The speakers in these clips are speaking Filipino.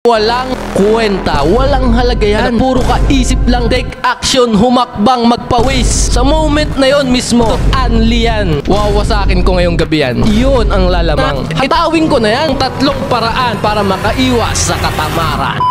Walang kwenta, walang halaga yan. Puro ka isip lang, take action, humakbang, magpawis. Sa moment na yon mismo, unli yan. Wawasakin ko ngayong gabi yan. Yun ang lalamang. Hatawin ko na yan. Tatlong paraan para makaiwas sa katamaran.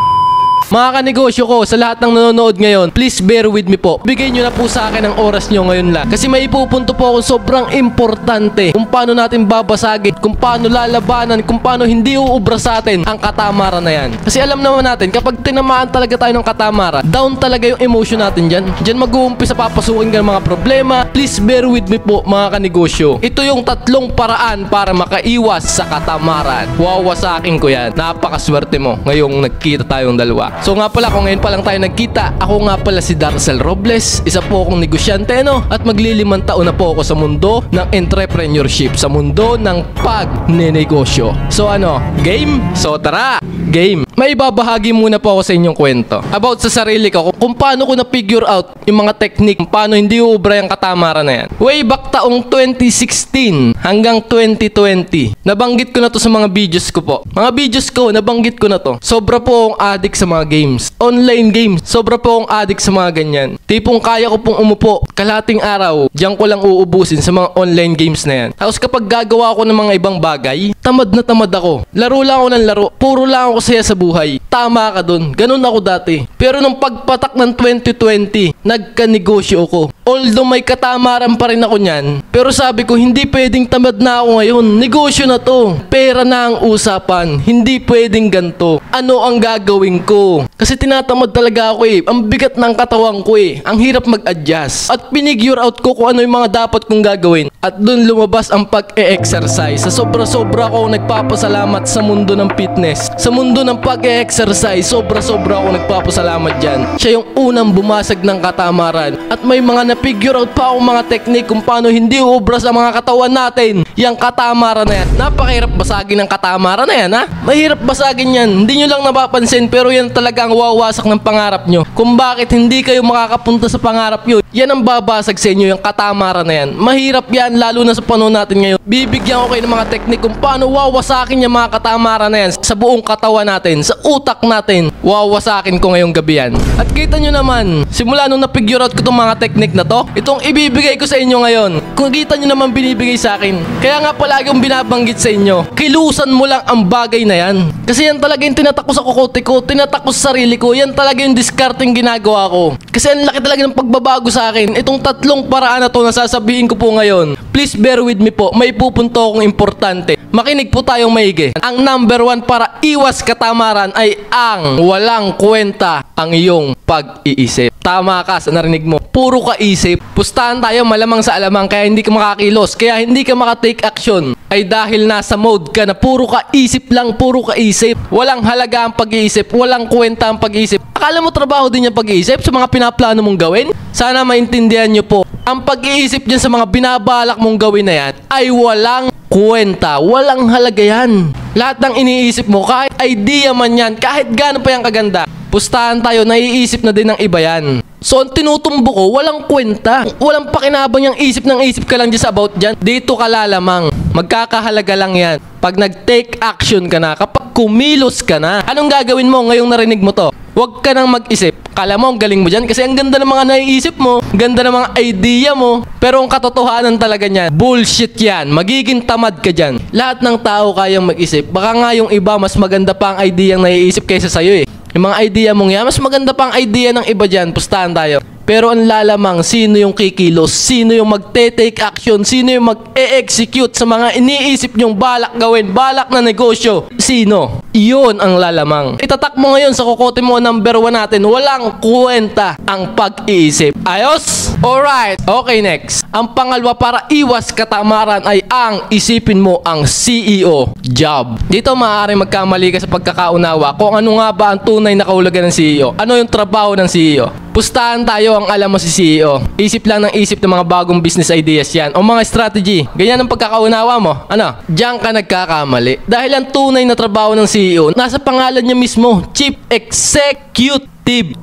Mga kanegosyo ko, sa lahat ng nanonood ngayon, please bear with me po. Bigay nyo na po sa akin ang oras nyo ngayon lang. Kasi may ipupunto po ako sobrang importante. Kung paano natin babasagin, kung paano lalabanan, kung paano hindi uubra sa atin ang katamaran na yan. Kasi alam naman natin, kapag tinamaan talaga tayo ng katamaran, down talaga yung emotion natin dyan. Dyan mag-uumpisa papasukin ka ng mga problema. Please bear with me po mga kanegosyo. Ito yung tatlong paraan para makaiwas sa katamaran. Wawasakin ko yan. Napakaswerte mo ngayong nagkita tayong dalawa. So nga pala, kung ngayon pa lang tayo nagkita, ako nga pala si Darcel Robles. Isa po akong negosyante, no? At maglilimang taon na po ako sa mundo ng entrepreneurship, sa mundo ng pagnenegosyo. So ano, game? So tara, game! May ibabahagi muna po ako sa inyong kwento about sa sarili ko, kung paano ko na-figure out yung mga technique, kung paano hindi uubra yung katamaran na yan. Way back taong 2016 hanggang 2020, nabanggit ko na to sa mga videos ko po. Mga videos ko, nabanggit ko na to. Sobra po akong addict sa mga games. Online games. Sobra po akong addict sa mga ganyan. Tipong kaya ko pong umupo kalahating araw, diyan ko lang uubusin sa mga online games na yan. Tapos kapag gagawa ako ng mga ibang bagay, tamad na tamad ako. Laro lang ako ng laro. Puro lang ako saya sa buhay. Tama ka dun. Ganun ako dati. Pero nung pagpatak ng 2020, nagkanegosyo ako. Although may katamaran pa rin ako niyan, pero sabi ko, hindi pwedeng tamad na ako ngayon. Negosyo na to. Pera na ang usapan. Hindi pwedeng ganto. Ano ang gagawin ko? Kasi tinatamad talaga ako eh. Ang bigat ng katawan ko eh. Ang hirap mag-adjust. At pinigure out ko kung ano yung mga dapat kong gagawin. At dun lumabas ang pag-e-exercise. Sa sobra-sobra ako nagpapasalamat sa mundo ng fitness. Sa mundo ng pag-e-exercise, sobra-sobra ako nagpapasalamat dyan. Siya yung unang bumasag ng katamaran. At may mga na-figure out pa akong mga technique kung paano hindi uubra sa mga katawan natin yung katamaran na yan. Napakahirap basagin ng katamaran na yan, ha? Mahirap basagin yan. Hindi nyo lang napapansin, pero yan talaga ang wawasak ng pangarap nyo. Kung bakit hindi kayo makakapunta sa pangarap nyo, yan ang babasag sa inyo, yung katamaran na yan. Mahirap yan, lalo na sa panahon natin ngayon. Bibigyan ko kayo ng mga technique kung paano wawasakin yung mga katamaran na yan sa buong katawan natin, sa utak natin. Wawasakin ko ngayong gabi yan. At kita nyo naman, simula nung na-figure out ko itong mga technique na to, itong ibibigay ko sa inyo ngayon, kung kita nyo naman binibigay sa akin. Kaya nga palagi yung binabanggit sa inyo, kilusan mo lang ang bagay na yan. Kasi yan talaga yung tinatakos sa kukote ko, tinatakos sa sarili ko, yan talaga yung discarding ginagawa ko. Kasi ang laki talaga ng pagbabago sa akin. Itong tatlong paraan na to na sasabihin ko po ngayon, please bear with me po, may pupunto akong importante. Makinig po tayong maigi. Ang number 1 para iwas katamaran ay ang walang kwenta ang iyong pag-iisip. Tama ka sa narinig mo. Puro ka isip. Pustahan tayo malamang sa alamang kaya hindi ka makakilos. Kaya hindi ka makatake action. Ay dahil nasa mode ka na puro ka isip lang, puro ka isip. Walang halaga ang pag-iisip. Walang kwenta ang pag-iisip. Akala mo trabaho din yung pag-iisip sa mga pinaplano mong gawin? Sana maintindihan nyo po. Ang pag-iisip dyan sa mga binabalak mong gawin na yan ay walang kwenta. Walang halaga yan. Lahat ng iniisip mo, kahit idea man yan, kahit gaano pa yan kaganda, pustahan tayo, naiisip na din ng iba yan. So, ang tinutumbo ko, walang kwenta. Walang pakinabang yung isip ng isip ka lang just about dyan. Dito ka lalamang. Magkakahalaga lang yan. Pag nag-take action ka na, kapag kumilos ka na, anong gagawin mo ngayong narinig mo to? Huwag ka nang mag-isip. Kala mo, ang galing mo dyan kasi ang ganda ng mga naiisip mo, ganda ng mga idea mo, pero ang katotohanan talaga niyan, bullshit yan. Magiging tamad ka dyan. Lahat ng tao kayang mag-isip. Baka nga yung iba, mas maganda pa ang idea ang naiisip kaysa sa'yo eh. Yung mga idea mong yan, mas maganda pa ang idea ng iba dyan. Pustahan tayo. Pero ang lalamang, sino yung kikilos? Sino yung magte-take action? Sino yung mag-e-execute sa mga iniisip nyong balak gawin? Balak na negosyo? Sino? Iyon ang lalamang. Itatak mo ngayon sa kukote mo number 1 natin. Walang kwenta ang pag-iisip. Ayos? Alright. Okay, next. Ang pangalawa para iwas katamaran ay ang isipin mo ang CEO job. Dito maaaring magkamali ka sa pagkakaunawa kung ano nga ba ang tunay na kahulugan ng CEO. Ano yung trabaho ng CEO? Pustahan tayo ang alam mo si CEO. Isip lang ng isip ng mga bagong business ideas yan o mga strategy. Ganyan ang pagkakaunawa mo. Ano? Diyan ka nagkakamali. Dahil ang tunay na trabaho ng CEO, nasa pangalan niya mismo, Chief Executive.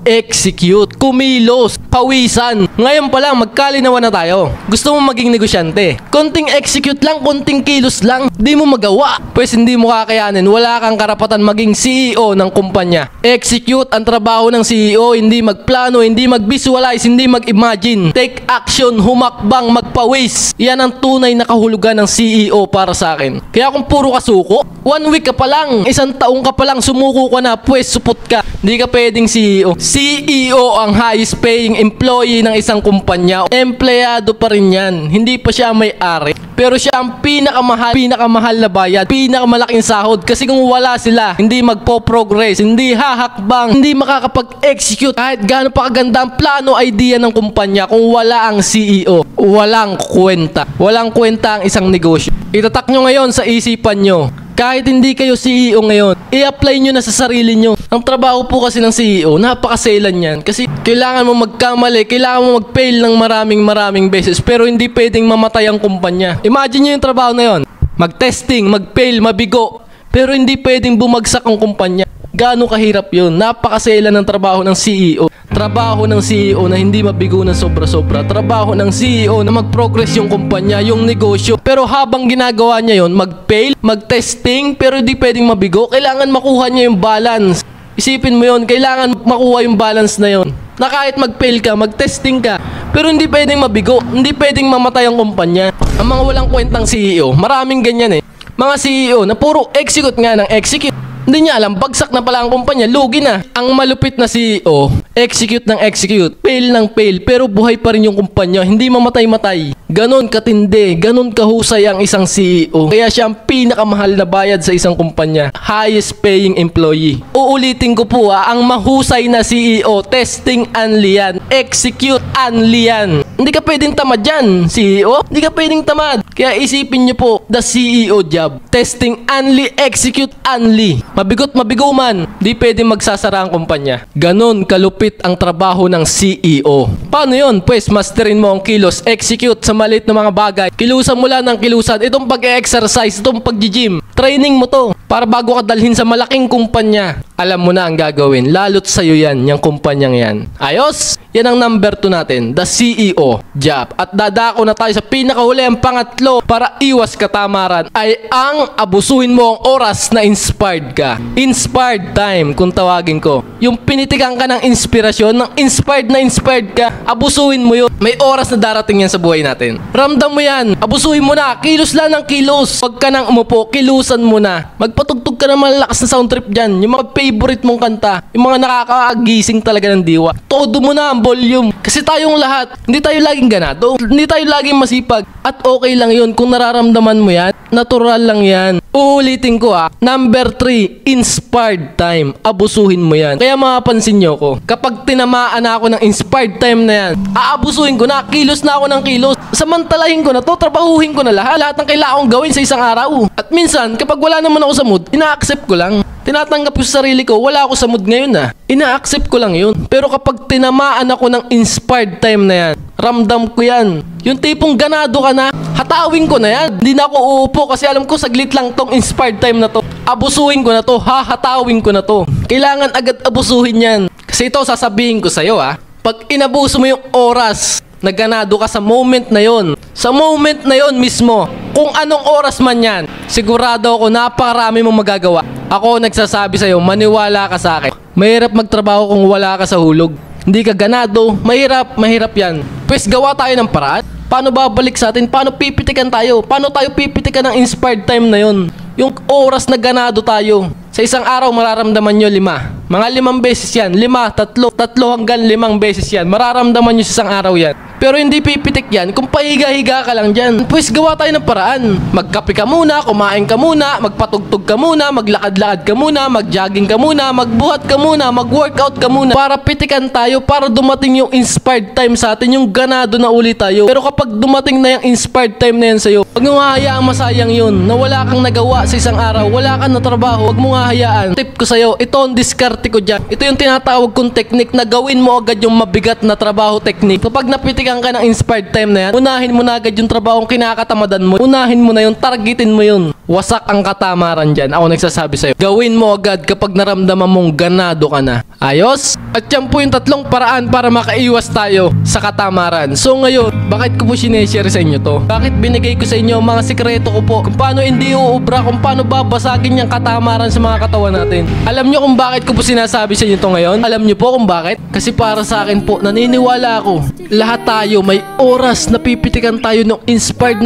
Execute. Kumilos. pawisan. Ngayon pa lang, magkalinawan na tayo. Gusto mo maging negosyante? Konting execute lang, konting kilos lang, di mo magawa. Pues hindi mo kakayanin, wala kang karapatan maging CEO ng kumpanya. Execute ang trabaho ng CEO, hindi magplano, hindi mag-visualize, hindi mag-imagine. Take action, humakbang, magpawis. Yan ang tunay na kahulugan ng CEO para sa akin. Kaya kung puro kasuko, 1 week ka pa lang, 1 taong ka pa lang, sumuko ka na, pues supot ka. Hindi ka pwedeng CEO. CEO ang highest paying employee ng isang kumpanya. Empleyado pa rin yan. Hindi pa siya may-ari. Pero siya ang pinakamahal na bayad, pinakamalaking sahod. Kasi kung wala sila, hindi magpo-progress, hindi hahakbang, hindi makakapag-execute kahit gaano pa kaganda ang plano, idea ng kumpanya. Kung wala ang CEO, walang kwenta. Walang kwenta ang isang negosyo. Itatak nyo ngayon sa isipan nyo. Kahit hindi kayo CEO ngayon, i-apply nyo na sa sarili nyo. Ang trabaho po kasi ng CEO, napakaselan yan. Kasi kailangan mo magkamali, kailangan mo mag-fail ng maraming beses, pero hindi pwedeng mamatay ang kumpanya. Imagine nyo yung trabaho na yon. Mag-testing, mag-fail, mabigo, pero hindi pwedeng bumagsak ang kumpanya. Gaano kahirap yun? Napakaselan ng trabaho ng CEO. Trabaho ng CEO na hindi mabigo ng sobra-sobra. Trabaho ng CEO na mag-progress yung kumpanya, yung negosyo. Pero habang ginagawa niya yon, mag-fail, mag-testing, pero hindi pwedeng mabigo. Kailangan makuha niya yung balance. Isipin mo yon, kailangan makuha yung balance na yon. Na kahit mag-fail ka, mag-testing ka, pero hindi pwedeng mabigo, hindi pwedeng mamatay ang kumpanya. Ang mga walang kwentang CEO, maraming ganyan eh. Mga CEO na puro execute nga ng execute. Hindi niya alam, bagsak na pala ang kumpanya, lugi na. Ang malupit na CEO, execute ng execute, fail ng fail, pero buhay pa rin yung kumpanya, hindi mamatay-matay. Ganon katindi, ganon kahusay ang isang CEO. Kaya siya ang pinakamahal na bayad sa isang kumpanya, highest paying employee. Uulitin ko po ang mahusay na CEO, testing only yan, execute only yan. Hindi ka pwedeng tamad dyan, CEO. Hindi ka pwedeng tamad. Kaya isipin nyo po, the CEO job, testing only, execute only. Mabigo man, di pwedeng magsasara ang kumpanya. Ganon kalupit ang trabaho ng CEO. Paano yun? Pues masterin mo ang kilos, execute sa maliit na mga bagay. Kilusan mo lang ng kilusan. Itong pag-exercise, itong pag-gym, training mo to para bago ka dalhin sa malaking kumpanya. Alam mo na ang gagawin. Lalot sa'yo yan, yung kumpanyang yan. Ayos? Yan ang number 2 natin, the CEO job. At dadako na tayo sa pinakahuli, ang pangatlo para iwas katamaran ay ang abusuhin mo ang oras na inspired ka. Inspired time, kung tawagin ko. Yung pinitikan ka ng inspirasyon, ng inspired ka, abusuhin mo yun. May oras na darating yan sa buhay natin. Ramdam mo yan, abusuhin mo na, kilos lang ng kilos. Huwag ka nang umupo, kilusan mo na. Magpatugtog ka na malakas na sound trip dyan. Yung mga favorite mong kanta, yung mga nakakagising talaga ng diwa. Todo mo na ang volume. Kasi tayong lahat, hindi tayo laging ganado, hindi tayo laging masipag. At okay lang yun kung nararamdaman mo yan. Natural lang yan. Uulitin ko number 3, inspired time. Abusuhin mo yan. Kaya mapapansin nyo ko, kapag tinamaan na ako ng inspired time na yan, aabusuhin ko na, kilos na ako ng kilos. Samantalahin ko na to, trabahuhin ko na lahat ng kailangan kong gawin sa isang araw. At minsan, kapag wala naman ako sa mood, ina-accept ko lang. Tinatanggap ko sa sarili ko, wala ako sa mood ngayon Ina-accept ko lang yun. Pero kapag tinamaan ako ng inspired time na yan, ramdam ko yan. Yung tipong ganado ka na, hatawin ko na yan. Hindi na ako uupo kasi alam ko saglit lang tong inspired time na to. Abusuhin ko na to, hahatawin ko na to. Kailangan agad abusuhin yan. Kasi ito sasabihin ko sa'yo pag inabuso mo yung oras, naganado ka sa moment na yon. Sa moment na yon mismo, kung anong oras man yan, sigurado ako napakarami mong magagawa. Ako nagsasabi sa'yo, maniwala ka sa akin. Mahirap magtrabaho kung wala ka sa hulog. Hindi ka ganado, mahirap yan. Pues gawa tayo ng paraan. Paano babalik sa atin? Paano pipitikan tayo? Paano tayo pipitikan ng inspired time na yon? Yung oras na ganado tayo. Sa isang araw mararamdaman nyo 5. Mga 5 beses yan. 5, 3 hanggang 5 beses yan. Mararamdaman nyo sa isang araw yan. Pero hindi pipitik yan kung pahiga-higa ka lang dyan. Pues gawa tayo ng paraan. Magkape ka muna, kumain ka muna, magpatugtog ka muna, maglakad-lakad ka muna, magjogging ka muna, magbuhat ka muna, mag-workout ka muna. Para pitikan tayo, para dumating yung inspired time sa atin, yung ganado na ulit tayo. Pero kapag dumating na yung inspired time na yan sa'yo, huwag mo nga hayaang masayang yun, na wala kang nagawa sa isang araw, wala kang natrabaho, huwag mo nga hayaan. Tip ko sa'yo, ito ang diskarte ko dyan. Ito yung tinatawag kong technique na gawin mo agad yung mabigat na trabaho technique. Kapag napitikan ka ng inspired time na yan, unahin mo na agad yung trabaho kung kinakatamadan mo. Unahin mo na yun, targetin mo yun. Wasak ang katamaran dyan. Ako nagsasabi sa'yo. Gawin mo agad kapag naramdaman mong ganado ka na. Ayos? At yan po yung tatlong paraan para makaiwas tayo sa katamaran. So ngayon, bakit ko po sineshare sa inyo to? Bakit binigay ko sa inyo mga sikreto ko po kung paano hindi uubra, kung paano babasagin yung katamaran sa mga katawan natin? Alam nyo kung bakit ko po sinasabi sa inyo to ngayon? Alam nyo po kung bakit? Kasi para sa akin po, naniniwala ako, lahat tayo may oras na pipitikan tayo ng inspired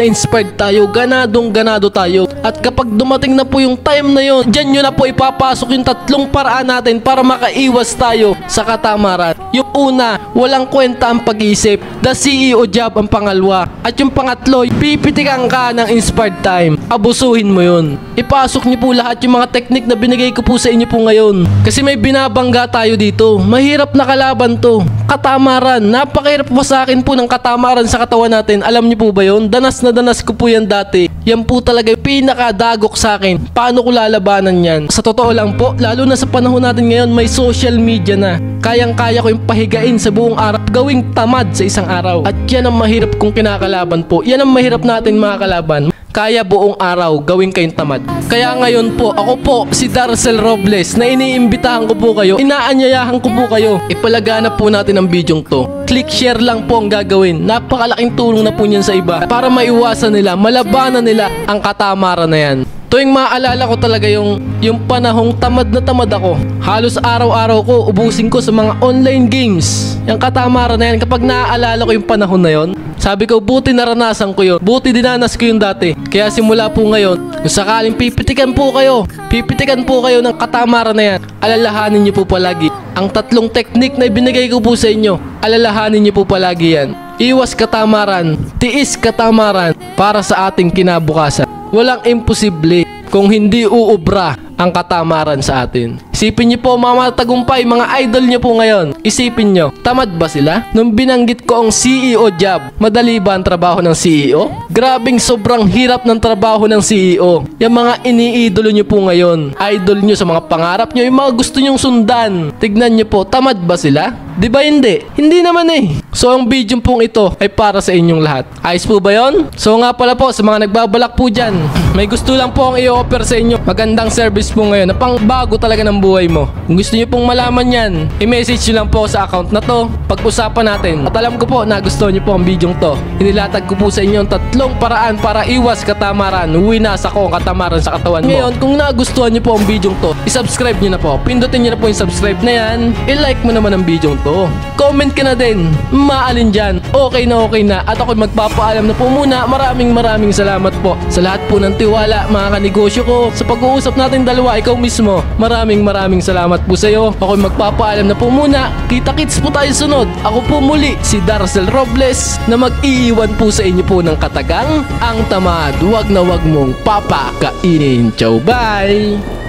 tayo, ganado tayo. At kapag dumating na po yung time na yun, dyan nyo na po ipapasok yung tatlong paraan natin para makaiwas tayo sa katamaran. Yung una, walang kwenta ang pag-iisip. The CEO job ang pangalawa. At yung pangatlo, pipitikan ka ng inspired time. Abusuhin mo yun. Ipasok nyo po lahat yung mga technique na binigay ko po sa inyo po ngayon. Kasi may binabangga tayo dito. Mahirap na kalaban to. Katamaran. Napakahirap pa sa akin po ng katamaran sa katawan natin. Alam nyo po ba yun? Danas na danas ko po yan dati. Yan po talaga yung pinakadagok sa akin. Paano ko lalabanan yan? Sa totoo lang po, lalo na sa panahon natin ngayon, may social media na. Kayang-kaya ko yung pahigain sa buong araw, gawing tamad sa isang araw. At yan ang mahirap kong kinakalaban po. Yan ang mahirap natin mga kalaban. Kaya buong araw gawin kayong tamad. Kaya ngayon po, ako po si Darcel Robles na iniimbitahan ko po kayo, inaanyayahan ko po kayo. Ipalaganap po natin ang bidyong to. Click share lang po ang gagawin. Napakalaking tulong na po niyan sa iba para maiwasan nila, malabanan nila ang katamaran na yan. Tuwing maalala ko talaga yung panahong tamad na tamad ako. Halos araw-araw ko, ubusin ko sa mga online games. Yung katamaran na yan, kapag naaalala ko yung panahon na yon, sabi ko, buti naranasan ko yun. Buti dinanas ko yun dati. Kaya simula po ngayon, kung sakaling pipitikan po kayo ng katamaran na yan, alalahanin niyo po palagi. Ang tatlong technique na ibinigay ko po sa inyo, alalahanin niyo po palagi yan. Iwas katamaran, tiis katamaran para sa ating kinabukasan. Walang imposible kung hindi uubra ang katamaran sa atin. Isipin niyo po mga matagumpay, mga idol niyo po ngayon. Isipin niyo, tamad ba sila? Nung binanggit ko ang CEO job, madali ba ang trabaho ng CEO? Grabing sobrang hirap ng trabaho ng CEO. Yung mga iniidolo niyo po ngayon, idol niyo sa mga pangarap niyo, yung mga gusto niyong sundan. Tignan niyo po, tamad ba sila? Di ba hindi? Hindi naman eh. So ang video pong ito ay para sa inyong lahat. Ayos po ba yon? So nga pala po, sa mga nagbabalak po dyan, may gusto lang po akong i-offer sa inyo. Magandang service po ngayon na pang bago talaga ng buhay mo. Kung gusto niyo pong malaman yan, i-message nyo lang po sa account na to. Pag-usapan natin. At alam ko po na gusto niyo po ang video to. Inilatag ko po sa inyo ang tatlong paraan para iwas katamaran. Winas ako ang katamaran sa katawan mo. Ngayon, kung nagustuhan niyo po ang video to, i-subscribe nyo na po. Pindutin nyo na po yung subscribe na yan. I-like mo naman ang video to. Comment ka na din. Maalin dyan. Okay na. At ako'y magpapaalam na po muna. Maraming salamat po sa lahat po ng tiwala, mga kanegosyo ko. Sa pag-uusap natin dalawa, ikaw mismo. Maraming salamat po sa iyo. Ako'y magpapaalam na po muna. Kita-kits po tayo sunod. Ako po muli, si Darcel Robles, na mag-iiwan po sa inyo po ng katagang ang tamad. Wag na wag mong papakainin. Ciao, bye!